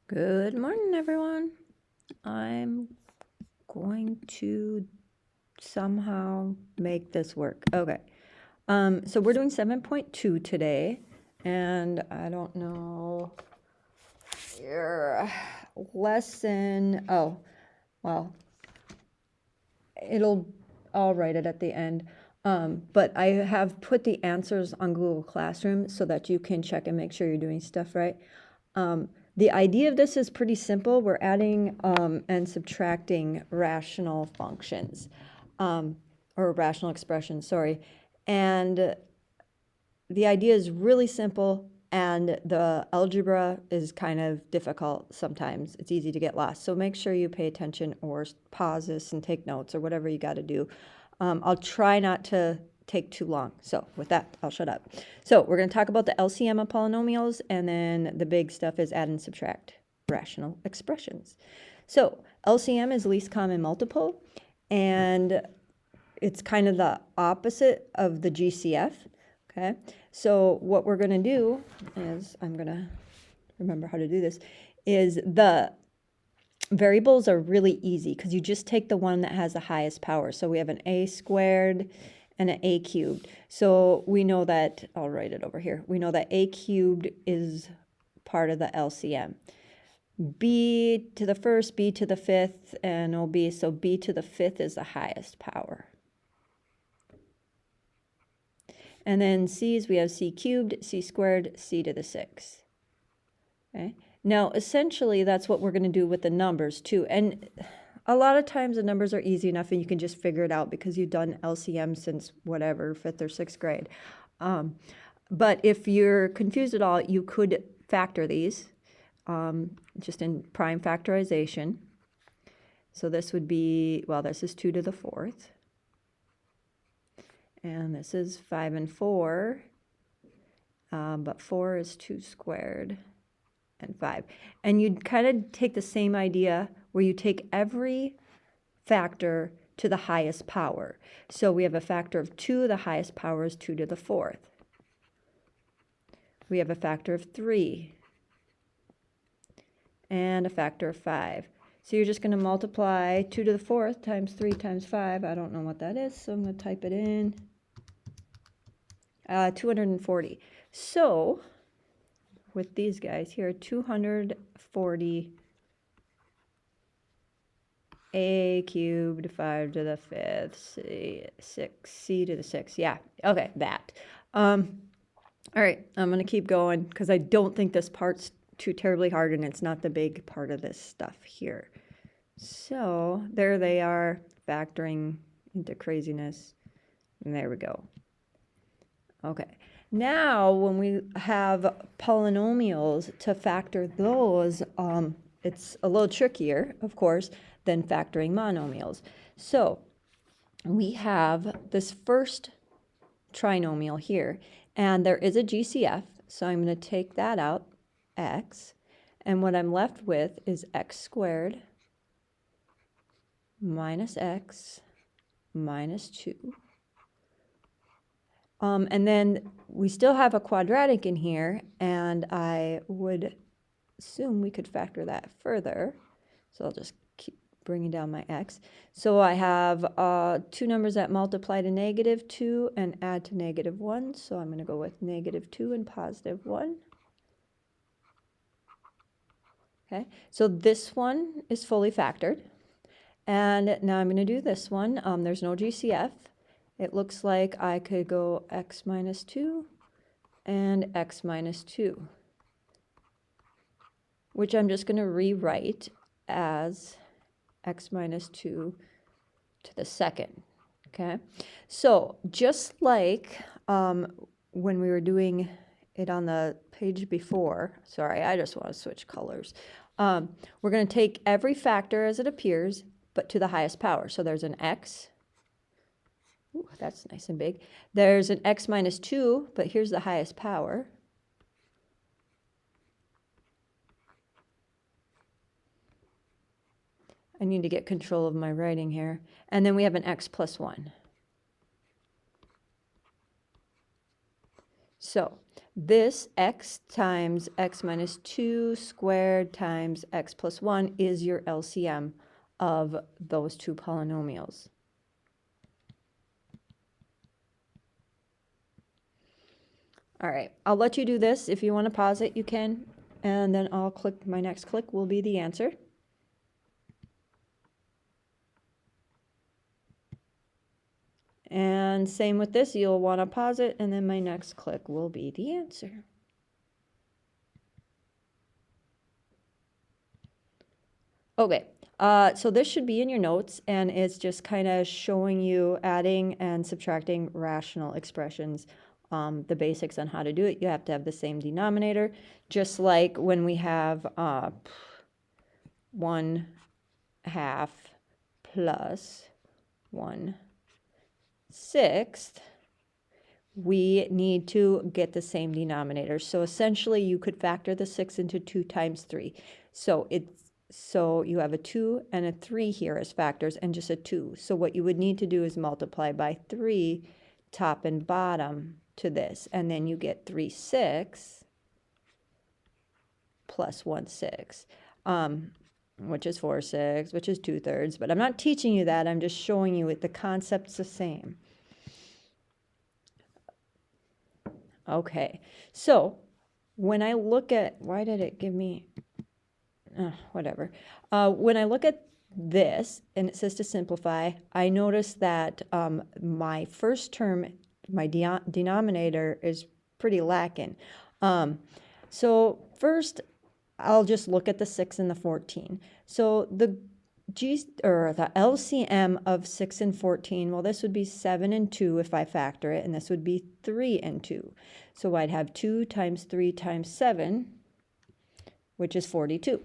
Good morning, everyone. I'm going to somehow make this work. Okay. So we're doing 7.2 today, and I don't know your lesson. Oh, well, I'll write it at the end. But I have put the answers on Google Classroom so that you can check and make sure you're doing stuff right. The idea of this is pretty simple. We're adding and subtracting rational functions, or rational expressions, sorry. And the idea is really simple, and the algebra is kind of difficult sometimes. It's easy to get lost. So make sure you pay attention or pause this and take notes or whatever you got to do. I'll try not to take too long. So with that, I'll shut up. So we're going to talk about the LCM of polynomials, and then the big stuff is add and subtract rational expressions. So LCM is least common multiple, and it's kind of the opposite of the GCF. Okay, so what we're going to do is, I'm going to remember how to do this, is the variables are really easy because you just take the one that has the highest power. So we have an a squared and an a cubed. So we know that, I'll write it over here, we know that a cubed is part of the LCM. B to the first, B to the fifth, and OB, so B to the fifth is the highest power. And then C's, we have C cubed, C squared, C to the sixth. Okay. Now, essentially, that's what we're going to do with the numbers, too. And a lot of times the numbers are easy enough and you can just figure it out because you've done LCM since whatever, 5th or 6th grade. But if you're confused at all, you could factor these just in prime factorization. So this would be, well, this is 2 to the 4th. And this is 5 and 4. But 4 is 2 squared. And 5. And you'd kind of take the same idea where you take every factor to the highest power. So we have a factor of 2, the highest power is 2 to the 4th. We have a factor of 3 and a factor of 5. So you're just going to multiply 2 to the 4th times 3 times 5. I don't know what that is, so I'm going to type it in. 240. So with these guys here, 240 a cubed 5 to the 5th, 6, C to the 6th. Yeah, okay, that. All right, I'm going to keep going because I don't think this part's too terribly hard, and it's not the big part of this stuff here. So there they are, factoring into craziness. And there we go. Okay. Now, when we have polynomials to factor those, it's a little trickier, of course, than factoring monomials. So we have this first trinomial here, and there is a GCF, so I'm going to take that out, x, and what I'm left with is x squared minus x minus 2. And then we still have a quadratic in here, and I would assume we could factor that further. So I'll just keep bringing down my x. So I have two numbers that multiply to -2 and add to -1. So I'm going to go with -2 and +1. Okay, so this one is fully factored. And now I'm going to do this one. There's no GCF. It looks like I could go x minus 2 and x minus 2, which I'm just going to rewrite as x minus 2 to the second. Okay, so just like when we were doing it on the page before, sorry, I just want to switch colors. We're going to take every factor as it appears, but to the highest power. So there's an x. Ooh, that's nice and big. There's an x minus 2, but here's the highest power. I need to get control of my writing here. And then we have an x plus 1. So this x times x minus 2 squared times x plus 1 is your LCM of those two polynomials. All right, I'll let you do this. If you want to pause it, you can, and then I'll click, my next click will be the answer. And same with this, you'll want to pause it, and then my next click will be the answer. Okay, so this should be in your notes, and it's just kind of showing you adding and subtracting rational expressions. The basics on how to do it. You have to have the same denominator, just like when we have 1/2 plus 1/6, we need to get the same denominator. So essentially you could factor the 6 into 2 times 3. So you have a 2 and a 3 here as factors and just a 2. So what you would need to do is multiply by 3 top and bottom to this, and then you get 3/6 plus 1/6, which is 4/6, which is 2/3. But I'm not teaching you that. I'm just showing you the concept's the same. Okay, so when I look at, why did it give me, whatever. When I look at this, and it says to simplify, I notice that my first term, my denominator is pretty lacking. So first, I'll just look at the 6 and the 14. So the LCM of 6 and 14, well, this would be 7 and 2 if I factor it, and this would be 3 and 2. So I'd have 2 times 3 times 7, which is 42.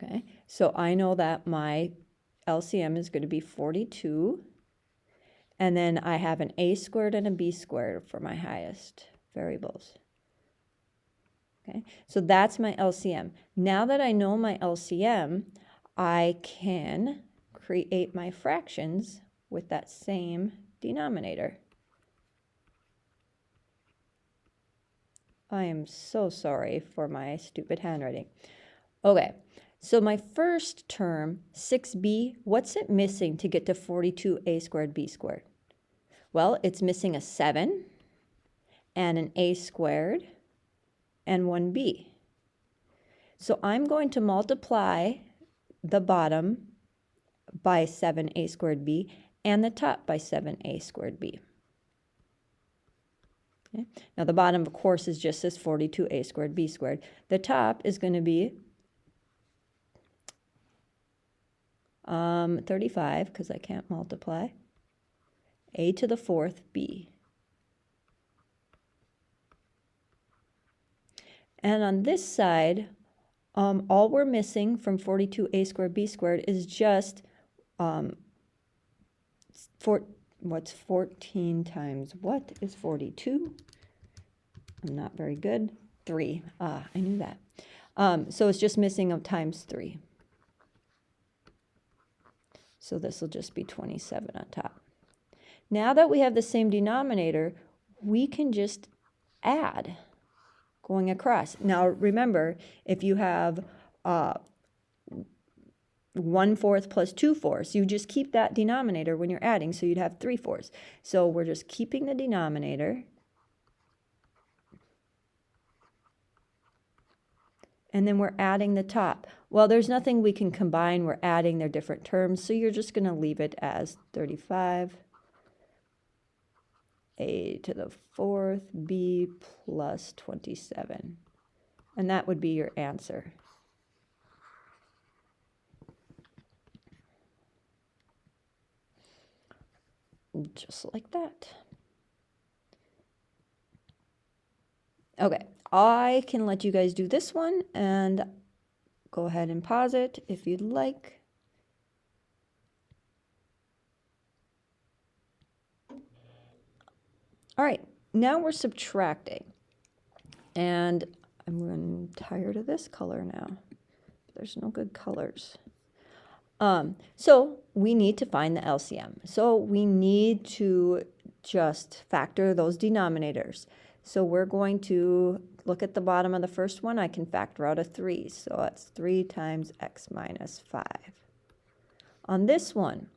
Okay, so I know that my LCM is going to be 42. And then I have an a squared and a b squared for my highest variables. Okay, so that's my LCM. Now that I know my LCM, I can create my fractions with that same denominator. I am so sorry for my stupid handwriting. Okay, so my first term, 6b, what's it missing to get to 42a squared b squared? Well, it's missing a 7 and an a squared and 1b. So I'm going to multiply the bottom by 7a squared b and the top by 7a squared b. Okay. Now the bottom, of course, is just this 42a squared b squared. The top is going to be 35, because I can't multiply, a to the 4th b. And on this side, all we're missing from 42a squared b squared is just what's 14 times what is 42? I'm not very good. 3. I knew that. So it's just missing of times 3. So this will just be 27 on top. Now that we have the same denominator, we can just add going across. Now remember, if you have 1/4 plus 2/4, you just keep that denominator when you're adding, so you'd have 3/4. So we're just keeping the denominator. And then we're adding the top. Well, there's nothing we can combine. We're adding their different terms, so you're just going to leave it as 35 a to the 4th b plus 27. And that would be your answer. Just like that. Okay, I can let you guys do this one and go ahead and pause it if you'd like. All right, now we're subtracting. And I'm tired of this color now. There's no good colors. So we need to find the LCM. So we need to just factor those denominators. So we're going to look at the bottom of the first one. I can factor out a 3. So that's 3 times x minus 5. On this one,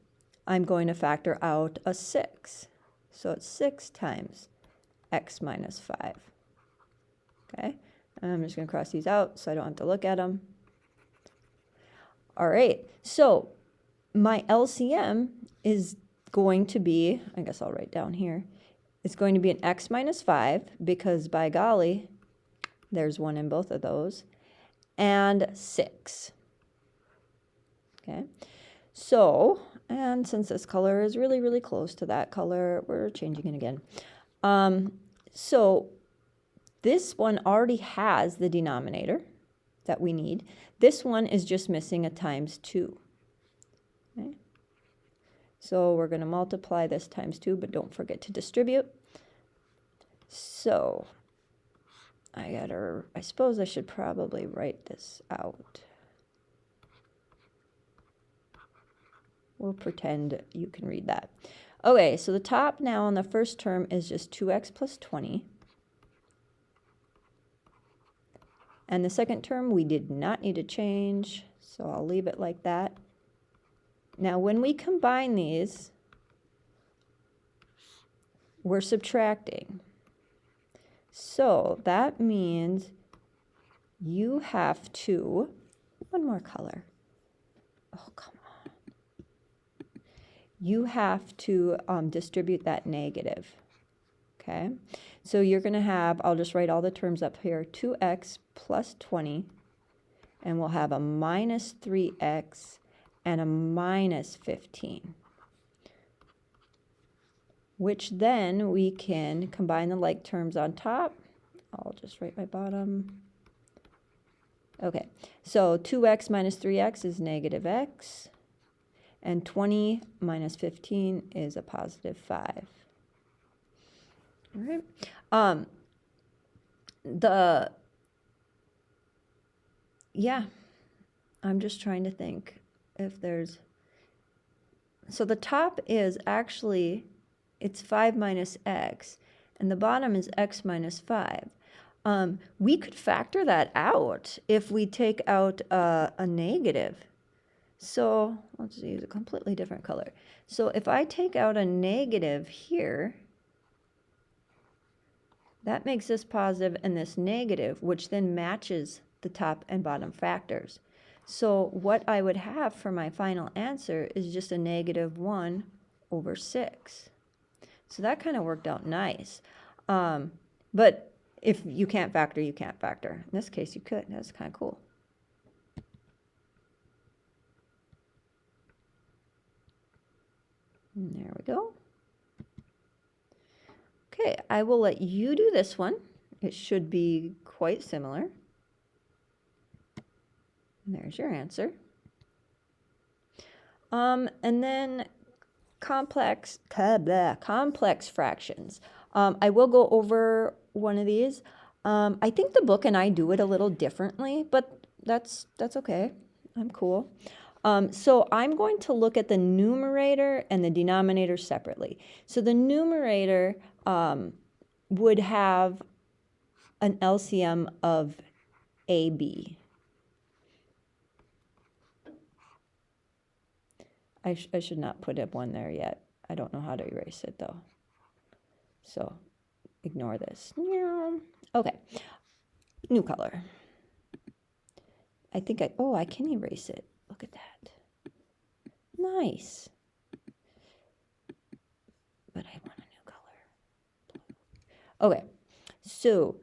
I'm going to factor out a 6. So it's 6 times x minus 5. Okay, and I'm just going to cross these out so I don't have to look at them. All right, so my LCM is going to be, I guess I'll write down here, it's going to be an x minus 5 because by golly, there's 1 in both of those, and 6. Okay, so, and since this color is really, really close to that color, we're changing it again. So this one already has the denominator that we need. This one is just missing a times 2. Okay. So we're going to multiply this times 2, but don't forget to distribute. So I suppose I should probably write this out. We'll pretend you can read that. Okay, so the top now on the first term is just 2x plus 20. And the second term we did not need to change, so I'll leave it like that. Now when we combine these, we're subtracting. So that means you have to, one more color. Oh, come on. You have to distribute that negative. Okay, so you're going to have, I'll just write all the terms up here, 2x plus 20, and we'll have a minus 3x and a minus 15, which then we can combine the like terms on top. I'll just write my bottom. Okay, so 2x minus 3x is negative x, and 20 minus 15 is a positive 5. All right. Yeah, I'm just trying to think if there's, so the top is actually, it's 5 minus x, and the bottom is x minus 5. We could factor that out if we take out a negative. So let's use a completely different color. So if I take out a negative here, that makes this positive and this negative, which then matches the top and bottom factors. So what I would have for my final answer is just a negative 1 over 6. So that kind of worked out nice. But if you can't factor, you can't factor. In this case, you could. That's kind of cool. And there we go. Okay, I will let you do this one. It should be quite similar. And there's your answer. And then complex fractions. I will go over one of these. I think the book and I do it a little differently, but that's okay. I'm cool. So I'm going to look at the numerator and the denominator separately. So the numerator would have an LCM of AB. I should not put up one there yet. I don't know how to erase it though. So ignore this. Okay, new color. I think I can erase it. Look at that. Nice. But I want a new color. Okay, so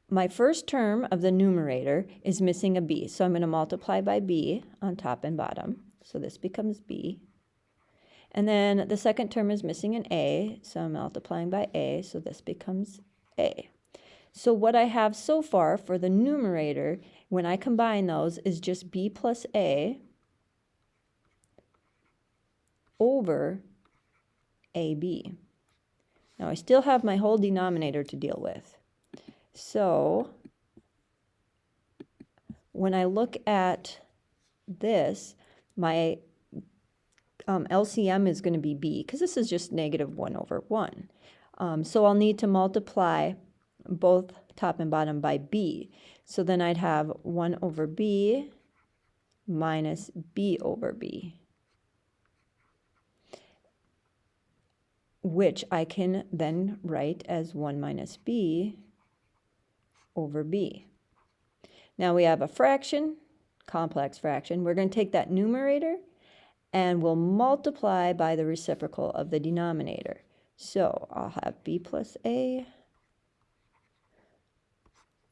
my first term of the numerator is missing a b. So I'm going to multiply by b on top and bottom. So this becomes b. And then the second term is missing an a. So I'm multiplying by a. So this becomes a. So what I have so far for the numerator, when I combine those, is just b plus a over ab. Now I still have my whole denominator to deal with. So when I look at this, my LCM is going to be b, because this is just negative 1 over 1. So I'll need to multiply both top and bottom by b. So then I'd have 1 over b minus b over b, which I can then write as 1 minus b over b. Now we have a fraction, complex fraction. We're going to take that numerator and we'll multiply by the reciprocal of the denominator. So I'll have b plus a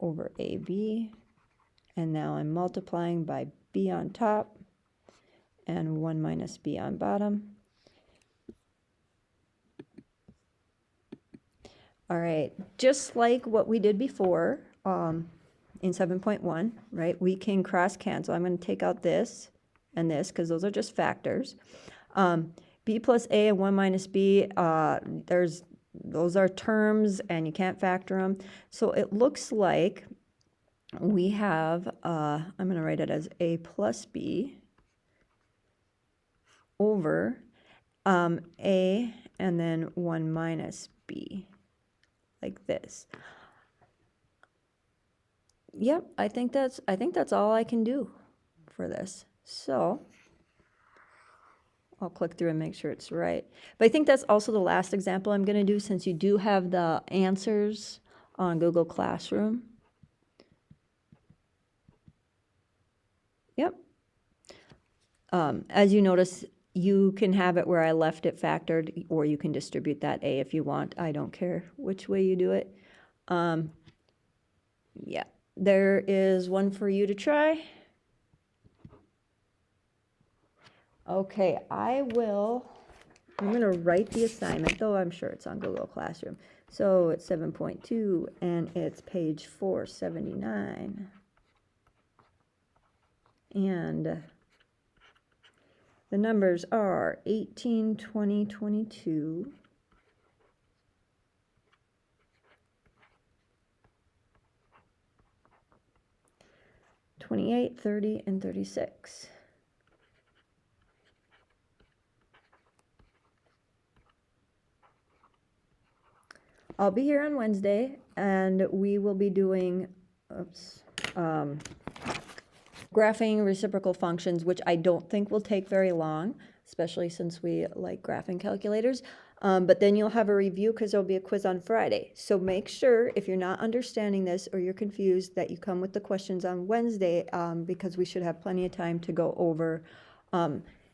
over ab, and now I'm multiplying by b on top and 1 minus b on bottom. All right, just like what we did before in 7.1, right, we can cross cancel. I'm going to take out this and this because those are just factors. B plus a and 1 minus b, those are terms and you can't factor them. So it looks like we have, I'm going to write it as a plus b over a and then 1 minus b, like this. Yep, I think that's all I can do for this. So I'll click through and make sure it's right. But I think that's also the last example I'm going to do, since you do have the answers on Google Classroom. Yep. As you notice, you can have it where I left it factored, or you can distribute that a if you want. I don't care which way you do it. Yeah, there is one for you to try. Okay, I'm going to write the assignment, though I'm sure it's on Google Classroom. So it's 7.2, and it's page 479. And the numbers are 18, 20, 22, 28, 30, and 36. I'll be here on Wednesday, and we will be doing graphing reciprocal functions, which I don't think will take very long, especially since we like graphing calculators. But then you'll have a review because there'll be a quiz on Friday. So make sure, if you're not understanding this or you're confused, that you come with the questions on Wednesday, because we should have plenty of time to go over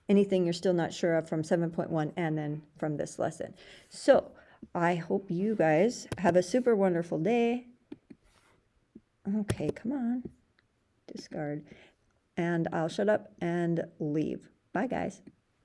anything you're still not sure of from 7.1 and then from this lesson. So I hope you guys have a super wonderful day. Okay, come on. Discard. And I'll shut up and leave. Bye, guys.